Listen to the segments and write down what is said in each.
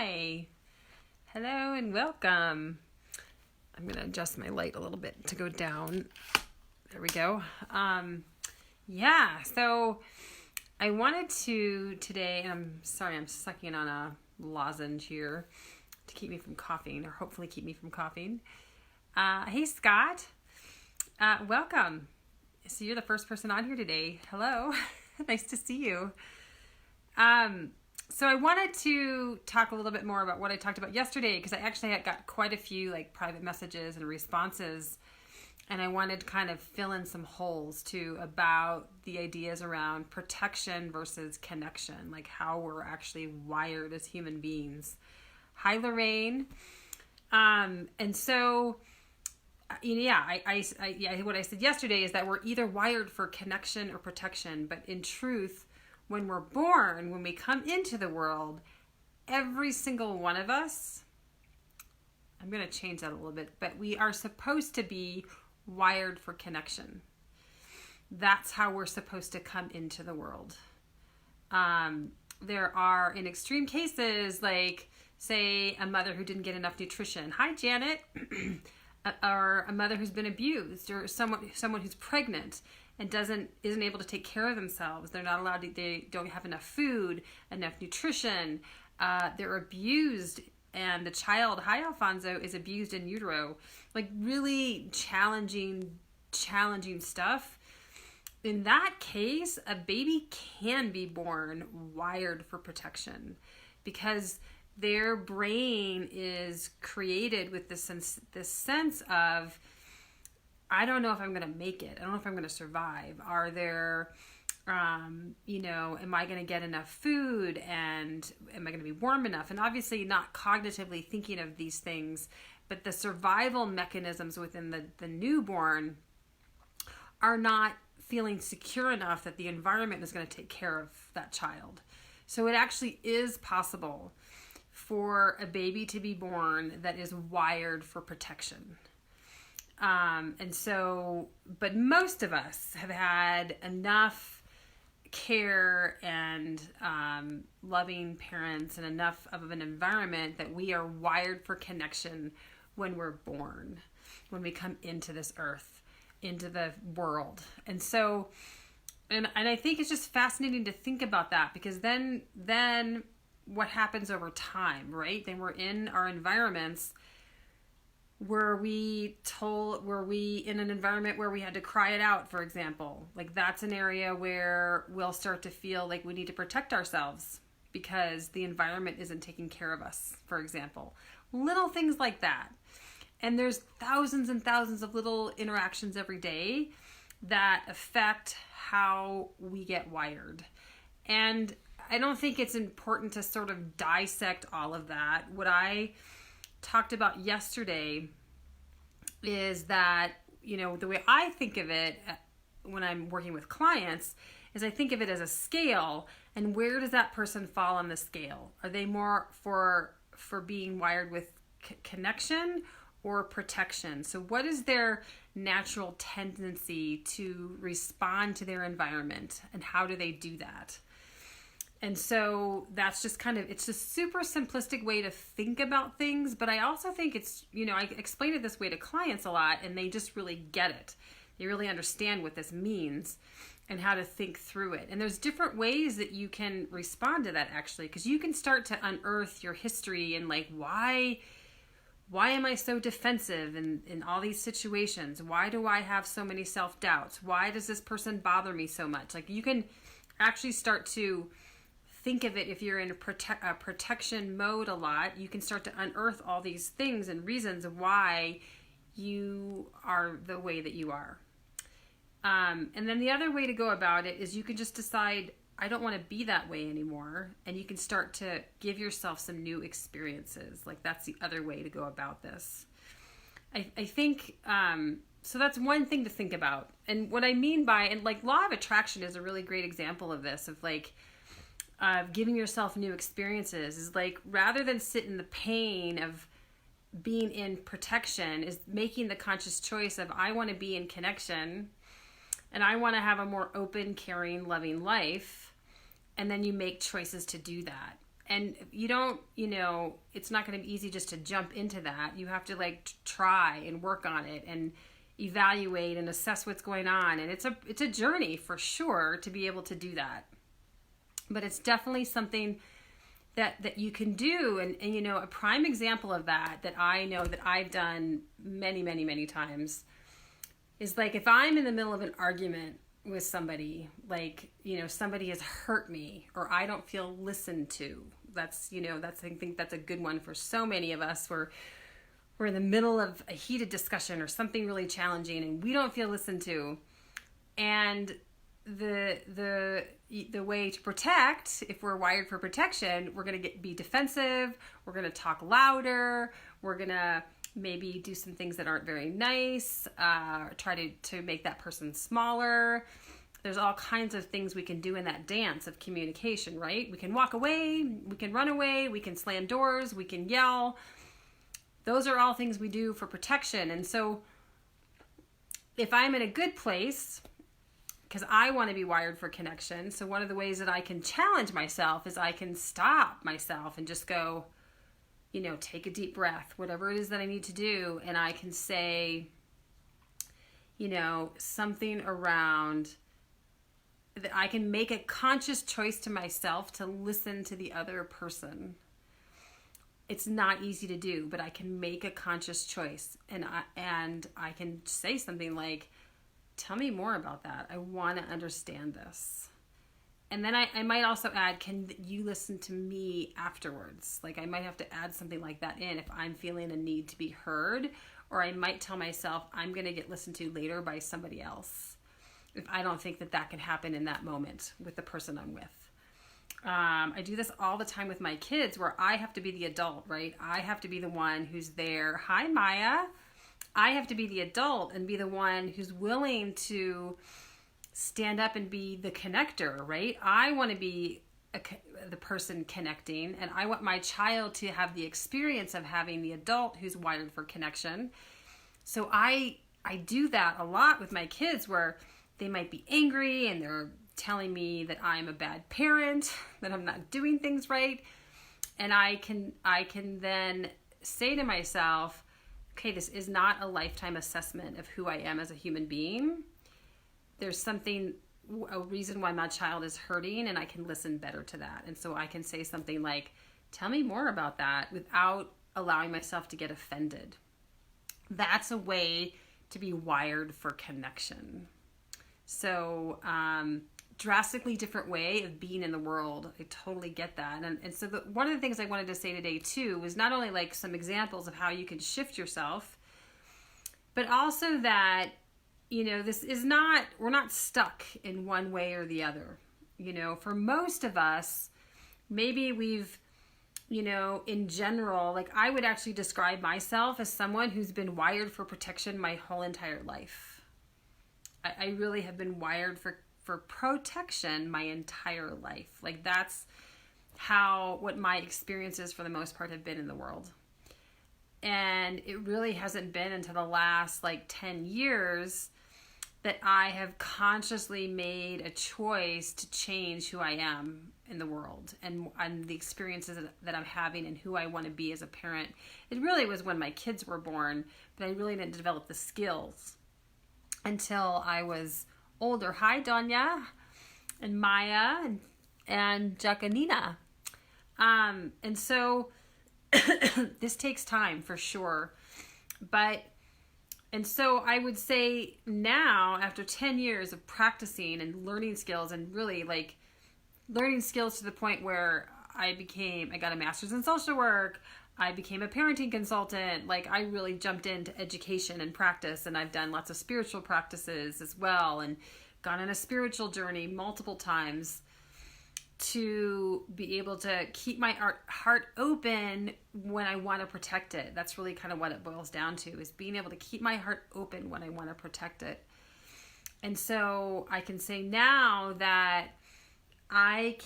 Hi. Hello and welcome. I'm going to adjust my light a little bit to go down. There we go. So I wanted to today, and I'm sorry, I'm sucking on a lozenge here to keep me from coughing, or hopefully keep me from coughing. Hey, Scott. Welcome. So you're the first person on here today. Hello. Nice to see you. So I wanted to talk a little bit more about what I talked about yesterday, because I actually had got quite a few private messages and responses, and I wanted to kind of fill in some holes too about the ideas around protection versus connection, like how we're actually wired as human beings. Hi, Lorraine. And so, what I said yesterday is that we're either wired for connection or protection, but in truth, when we're born, when we come into the world, every single one of us, I'm going to change that a little bit, but we are supposed to be wired for connection. That's how we're supposed to come into the world. There are, in extreme cases, like, say, a mother who didn't get enough nutrition. Hi, Janet. Or a mother who's been abused, or someone who's pregnant and isn't able to take care of themselves. They're not allowed to, they don't have enough food, enough nutrition. They're abused, and the child, hi Alfonso, is abused in utero. Like really challenging stuff. In that case, a baby can be born wired for protection, because their brain is created with this sense of, I don't know if I'm going to make it. I don't know if I'm going to survive. Are there, am I going to get enough food, and am I going to be warm enough? And obviously not cognitively thinking of these things, but the survival mechanisms within the newborn are not feeling secure enough that the environment is going to take care of that child. So it actually is possible for a baby to be born that is wired for protection. But most of us have had enough care and loving parents and enough of an environment that we are wired for connection when we're born, when we come into this earth, into the world. And so, and I think it's just fascinating to think about that, because then what happens over time, right? Then we're in our environments. Were we in an environment where we had to cry it out, for example? Like, that's an area where we'll start to feel like we need to protect ourselves because the environment isn't taking care of us, for example. Little things like that. And there's thousands and thousands of little interactions every day that affect how we get wired. And I don't think it's important to sort of dissect all of that. What I talked about yesterday is that, the way I think of it when I'm working with clients is I think of it as a scale, and where does that person fall on the scale? Are they more for being wired with connection or protection? So what is their natural tendency to respond to their environment, and how do they do that? And so that's just it's a super simplistic way to think about things. But I also think it's, I explain it this way to clients a lot, and they just really get it. They really understand what this means and how to think through it. And there's different ways that you can respond to that, actually, because you can start to unearth your history and why am I so defensive in all these situations? Why do I have so many self-doubts? Why does this person bother me so much? You can actually start to think of it, if you're in a protection mode a lot, you can start to unearth all these things and reasons why you are the way that you are. And then the other way to go about it is you can just decide, I don't want to be that way anymore. And you can start to give yourself some new experiences. That's the other way to go about this. I think, so that's one thing to think about. And what I mean by, law of attraction is a really great example of this, of giving yourself new experiences, is rather than sit in the pain of being in protection, is making the conscious choice of, I want to be in connection, and I want to have a more open, caring, loving life. And then you make choices to do that. And you don't, it's not going to be easy just to jump into that. You have to like try and work on it and evaluate and assess what's going on. And it's a journey for sure to be able to do that. But it's definitely something that you can do. And a prime example of that I know that I've done many, many, many times is like if I'm in the middle of an argument with somebody, like, somebody has hurt me or I don't feel listened to. I think that's a good one for so many of us where we're in the middle of a heated discussion or something really challenging and we don't feel listened to. And the way to protect, if we're wired for protection, we're going to be defensive. We're going to talk louder. We're going to maybe do some things that aren't very nice, try to make that person smaller. There's all kinds of things we can do in that dance of communication, right? We can walk away, we can run away, we can slam doors, we can yell. Those are all things we do for protection. And so if I'm in a good place, because I want to be wired for connection, so one of the ways that I can challenge myself is I can stop myself and just go, take a deep breath, whatever it is that I need to do. And I can say, something around that I can make a conscious choice to myself to listen to the other person. It's not easy to do, but I can make a conscious choice. And I can say something like, tell me more about that. I want to understand this. And then I might also add, can you listen to me afterwards? Like I might have to add something like that in if I'm feeling a need to be heard, or I might tell myself I'm going to get listened to later by somebody else if I don't think that can happen in that moment with the person I'm with. I do this all the time with my kids where I have to be the adult, right? I have to be the one who's there. Hi, Maya. I have to be the adult and be the one who's willing to stand up and be the connector, right? I want to be the person connecting, and I want my child to have the experience of having the adult who's wired for connection. So I do that a lot with my kids where they might be angry and they're telling me that I'm a bad parent, that I'm not doing things right. And I can then say to myself, okay, this is not a lifetime assessment of who I am as a human being. There's a reason why my child is hurting, and I can listen better to that. And so I can say something like, tell me more about that, without allowing myself to get offended. That's a way to be wired for connection. So, drastically different way of being in the world. I totally get that. And so one of the things I wanted to say today too was not only like some examples of how you can shift yourself, but also that, we're not stuck in one way or the other. For most of us, maybe we've, in general, like I would actually describe myself as someone who's been wired for protection my whole entire life. I really have been wired for protection my entire life. Like that's what my experiences for the most part have been in the world. And it really hasn't been until the last 10 years that I have consciously made a choice to change who I am in the world and the experiences that I'm having and who I want to be as a parent. It really was when my kids were born, but I really didn't develop the skills until I was older. Hi, Donya and Maya and Jacanina. And so this takes time for sure. And so I would say now, after 10 years of practicing and learning skills and really learning skills to the point where I got a master's in social work, I became a parenting consultant. I really jumped into education and practice, and I've done lots of spiritual practices as well and gone on a spiritual journey multiple times to be able to keep my heart open when I want to protect it. That's really kind of what it boils down to, is being able to keep my heart open when I want to protect it. And so I can say now that I've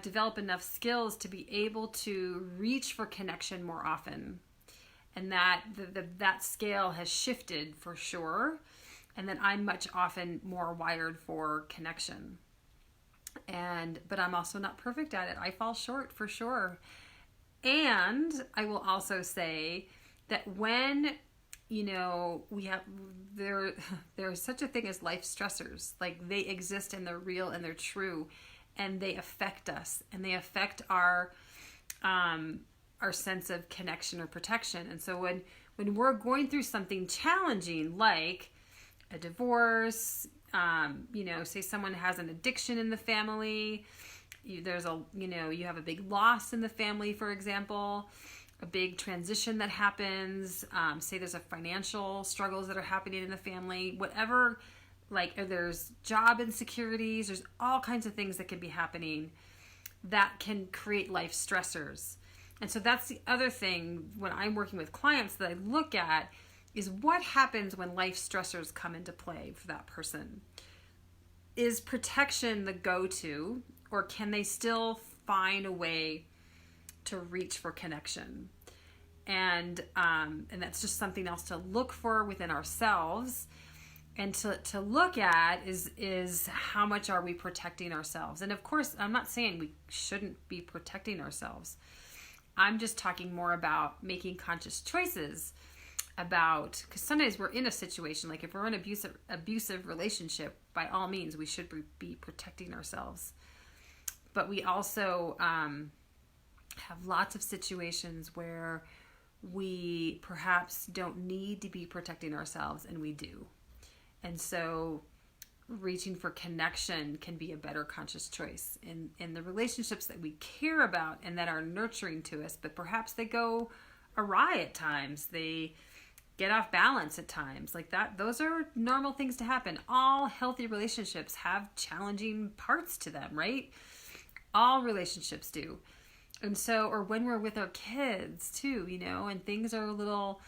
developed enough skills to be able to reach for connection more often. And that that scale has shifted for sure. And that I'm much often more wired for connection. But I'm also not perfect at it. I fall short for sure. And I will also say that when, we have, there's such a thing as life stressors. Like, they exist and they're real and they're true, and they affect us, and they affect our sense of connection or protection. And so when we're going through something challenging, like a divorce, say someone has an addiction in the family, you have a big loss in the family, for example, a big transition that happens, say there's a financial struggles that are happening in the family, whatever, like there's job insecurities, there's all kinds of things that can be happening that can create life stressors. And so that's the other thing when I'm working with clients that I look at is what happens when life stressors come into play for that person. Is protection the go-to, or can they still find a way to reach for connection? And that's just something else to look for within ourselves, and to look at is how much are we protecting ourselves? And of course, I'm not saying we shouldn't be protecting ourselves. I'm just talking more about making conscious choices about, because sometimes we're in a situation, like if we're in an abusive relationship, by all means, we should be protecting ourselves. But we also have lots of situations where we perhaps don't need to be protecting ourselves, and we do. And so reaching for connection can be a better conscious choice in the relationships that we care about and that are nurturing to us, but perhaps they go awry at times. They get off balance at times, like that. Those are normal things to happen. All healthy relationships have challenging parts to them, right? All relationships do. And so, or when we're with our kids too, and things are a little,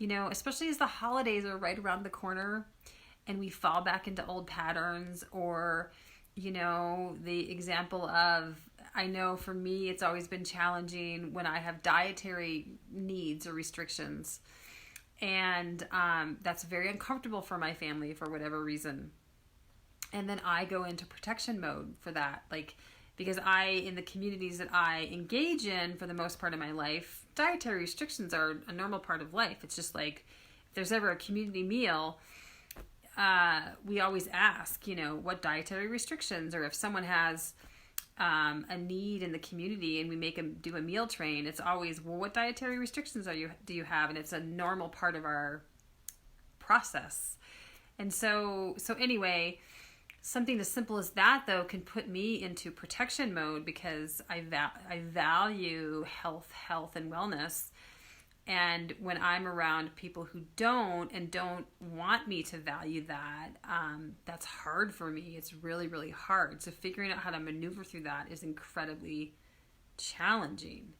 especially as the holidays are right around the corner and we fall back into old patterns, or, the example of, I know for me, it's always been challenging when I have dietary needs or restrictions. And that's very uncomfortable for my family for whatever reason. And then I go into protection mode for that. Like, because in the communities that I engage in for the most part of my life, dietary restrictions are a normal part of life. It's just like, if there's ever a community meal, we always ask, what dietary restrictions, or if someone has a need in the community and we make them do a meal train, it's always, well, what dietary restrictions do you have? And it's a normal part of our process. And so anyway, something as simple as that, though, can put me into protection mode because I value health and wellness. And when I'm around people who don't want me to value that, that's hard for me. It's really, really hard. So figuring out how to maneuver through that is incredibly challenging.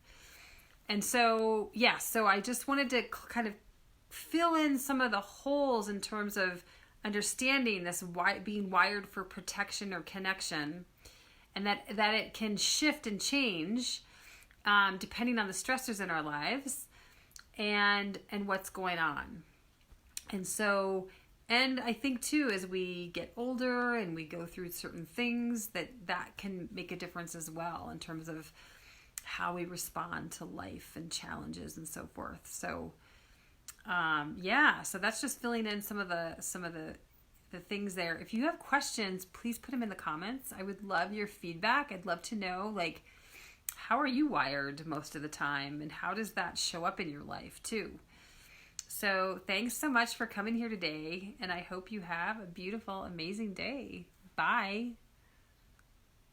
And so, so I just wanted to kind of fill in some of the holes in terms of understanding this being wired for protection or connection, and that it can shift and change depending on the stressors in our lives and what's going on. And so, and I think too, as we get older and we go through certain things, that can make a difference as well in terms of how we respond to life and challenges and so forth. So so that's just filling in some of the things there. If you have questions, please put them in the comments. I would love your feedback. I'd love to know, like, how are you wired most of the time, and how does that show up in your life too? So thanks so much for coming here today, and I hope you have a beautiful, amazing day. Bye.